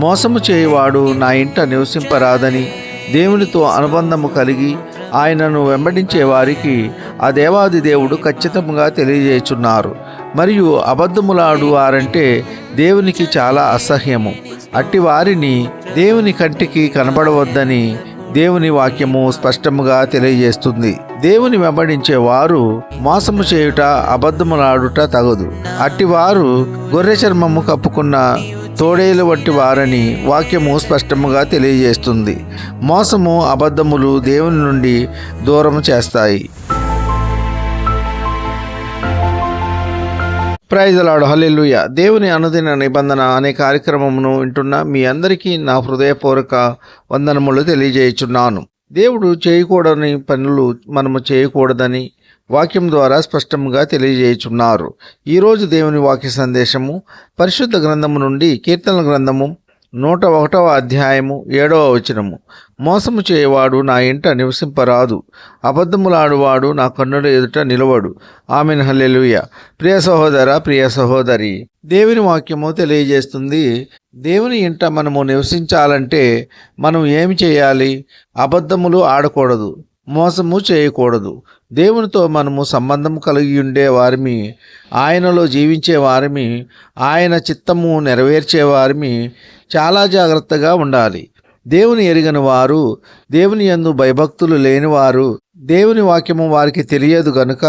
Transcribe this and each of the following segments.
మోసము చేయువాడు నా ఇంట నివసింపరాదని దేవునితో అనుబంధము కలిగి ఆయనను వెంబడించే వారికి ఆ దేవాది దేవుడు ఖచ్చితంగా తెలియజేయుచున్నారు. మరియు అబద్ధములాడు వారంటే దేవునికి చాలా అసహ్యము. అట్టి వారిని దేవుని కంటికి కనబడవద్దని దేవుని వాక్యము స్పష్టముగా తెలియజేస్తుంది. దేవుని వెంబడించే వారు మోసము చేయుట, అబద్ధములాడుట తగదు. అట్టివారు గొర్రె చర్మము కప్పుకున్న తోడేలు వంటి వారని వాక్యము స్పష్టముగా తెలియజేస్తుంది. మోసము, అబద్ధములు దేవుని నుండి దూరం చేస్తాయి. ప్రైజ్ ది లార్డ్, హల్లెలూయా. దేవుని అనుదిన నిబంధన అనే కార్యక్రమమును వింటున్న మీ అందరికీ నా హృదయపూర్వక వందనములు తెలియజేయుచున్నాను. దేవుడు చేయకూడని పనులు మనము చేయకూడదని వాక్యం ద్వారా స్పష్టంగా తెలియజేయుచున్నారు. ఈరోజు దేవుని వాక్య సందేశము పరిశుద్ధ గ్రంథము నుండి కీర్తనల గ్రంథము 101వ అధ్యాయము 7వ వచనము. మోసము చేయవాడు నా ఇంట నివసింపరాదు, అబద్ధములాడువాడు నా కన్నుల ఎదుట నిలవడు. ఆమెన్, హల్లెలూయా. ప్రియ సహోదర, ప్రియ సహోదరి, దేవుని వాక్యము తెలియజేస్తుంది, దేవుని ఇంట మనము నివసించాలంటే మనం ఏమి చేయాలి? అబద్ధములు ఆడకూడదు, మోసము చేయకూడదు. దేవునితో మనము సంబంధం కలిగి ఉండే వారిమి, ఆయనలో జీవించే వారిమి, ఆయన చిత్తము నెరవేర్చే వారిమి చాలా జాగ్రత్తగా ఉండాలి. దేవుని ఎరిగని వారు, దేవుని యందు భయభక్తులు లేనివారు, దేవుని వాక్యము వారికి తెలియదు గనుక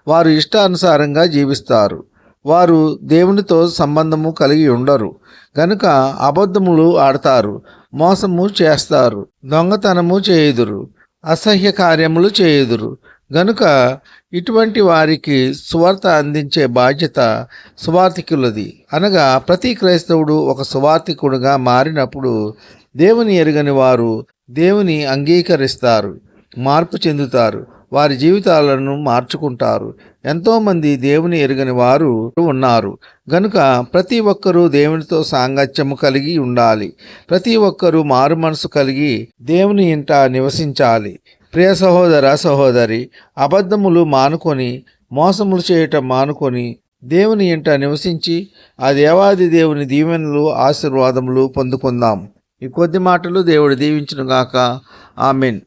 వారు ఇష్టానుసారంగా జీవిస్తారు. వారు దేవునితో సంబంధము కలిగి ఉండరు గనుక అబద్ధములు ఆడతారు, మోసము చేస్తారు, దొంగతనము చేయుదురు, అసహ్య కార్యములు చేయుదురు. గనుక ఇటువంటి వారికి సువార్త అందించే బాధ్యత సువార్థికులది. అనగా ప్రతి క్రైస్తవుడు ఒక సువార్థికుడుగా మారినప్పుడు దేవుని ఎరుగని వారు దేవుని అంగీకరిస్తారు, మార్పు చెందుతారు, వారి జీవితాలను మార్చుకుంటారు. ఎంతోమంది దేవుని ఎరుగని వారు ఉన్నారు గనుక ప్రతి ఒక్కరూ దేవునితో సాంగత్యము కలిగి ఉండాలి. ప్రతి ఒక్కరూ మారు మనసు కలిగి దేవుని ఇంట నివసించాలి. ప్రియ సహోదర, సహోదరి, అబద్ధములు మానుకొని, మోసములు చేయటం మానుకొని దేవుని ఇంట నివసించి ఆ దేవాది దేవుని దీవెనలు, ఆశీర్వాదములు పొందుకుందాం. ఈ కొద్ది మాటలు దేవుడు దీవించునుగాక. ఆమెన్.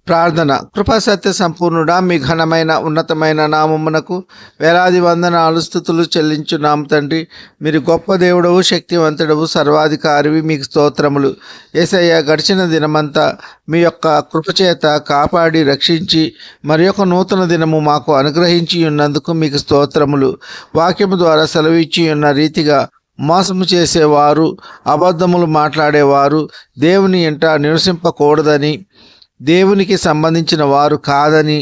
ప్రార్థన. కృపా సత్య సంపూర్ణుడా, మీ ఘనమైన ఉన్నతమైన నామమునకు వేలాది వందనాలు స్తుతులు చెల్లించున్నాము తండ్రి. మీరు గొప్ప దేవుడవు, శక్తివంతుడవు, సర్వాధికారివి. మీకు స్తోత్రములు యేసయ్య. గడిచిన దినమంతా మీ యొక్క కృపచేత కాపాడి రక్షించి మరి యొక్క నూతన దినము మాకు అనుగ్రహించి ఉన్నందుకు మీకు స్తోత్రములు. వాక్యము ద్వారా సెలవిచ్చి ఉన్న రీతిగా మోసము చేసేవారు, అబద్ధములు మాట్లాడేవారు దేవుని ఇంట నివసింపకూడదని, దేవునికి సంబంధించిన వారు కాదని,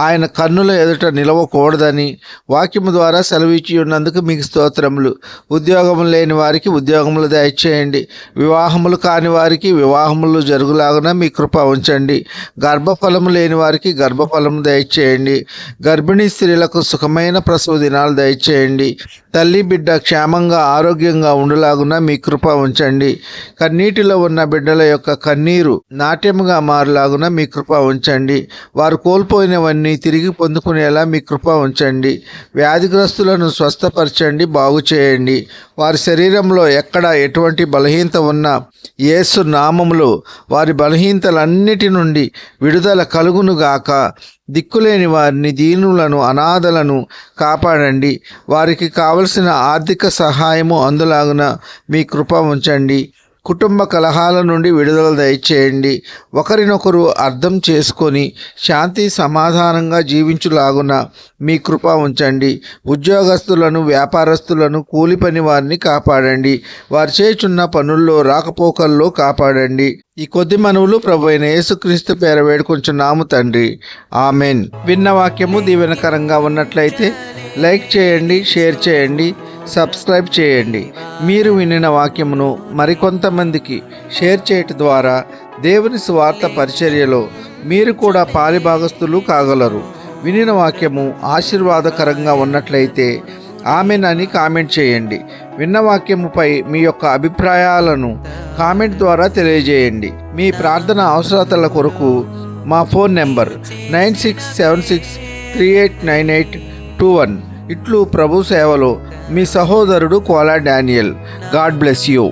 ఆయన కన్నుల ఎదుట నిలవకూడదని వాక్యము ద్వారా సెలవిచ్చి ఉన్నందుకు మీకు స్తోత్రములు. ఉద్యోగములు లేని వారికి ఉద్యోగములు దయచేయండి. వివాహములు కాని వారికి వివాహములు జరుగులాగున మీ కృప ఉంచండి. గర్భఫలము లేని వారికి గర్భఫలము దయచేయండి. గర్భిణీ స్త్రీలకు సుఖమైన ప్రసవ దినాలు దయచేయండి. తల్లి బిడ్డ క్షేమంగా ఆరోగ్యంగా ఉండులాగున మీ కృప ఉంచండి. కన్నీటిలో ఉన్న బిడ్డల యొక్క కన్నీరు నాట్యముగా మారులాగున మీ కృప ఉంచండి. వారు కోల్పోయినవన్నీ తిరిగి పొందుకునేలా మీ కృప ఉంచండి. వ్యాధిగ్రస్తులను స్వస్థపరచండి, బాగు చేయండి. వారి శరీరంలో ఎక్కడ ఎటువంటి బలహీనత ఉన్నా యేసు నామములో వారి బలహీనతలన్నిటి నుండి విడుదల కలుగునుగాక. దిక్కులేని వారిని, దీనులను, అనాథలను కాపాడండి. వారికి కావలసిన ఆర్థిక సహాయము అందులాగున మీ కృప ఉంచండి. కుటుంబ కలహాల నుండి విడుదల దయచేయండి. ఒకరినొకరు అర్థం చేసుకొని శాంతి సమాధానంగా జీవించులాగున మీ కృప ఉంచండి. ఉద్యోగస్తులను, వ్యాపారస్తులను, కూలి పని వారిని కాపాడండి. వారు చేయుచున్న పనుల్లో, రాకపోకల్లో కాపాడండి. ఈ కొద్ది మనవులు ప్రభు అయిన యేసుక్రీస్తు పేర వేడుకొంచున్నాము తండ్రి. ఆమెన్. విన్న వాక్యము దీవెనకరంగా ఉన్నట్లయితే లైక్ చేయండి, షేర్ చేయండి, సబ్స్క్రైబ్ చేయండి. మీరు వినిన వాక్యమును మరికొంతమందికి షేర్ చేయటం ద్వారా దేవుని సువార్త పరిచర్యలో మీరు కూడా పాలిభాగస్తులు కాగలరు. వినిన వాక్యము ఆశీర్వాదకరంగా ఉన్నట్లయితే ఆమెన్ అని కామెంట్ చేయండి. విన్న వాక్యముపై మీ యొక్క అభిప్రాయాలను కామెంట్ ద్వారా తెలియజేయండి. మీ ప్రార్థన అవసరతల కొరకు మా ఫోన్ నెంబర్ 9676389821 ఇట్లు ప్రభు సేవలో మీ సహోదరుడు Kola Daniel. God bless you.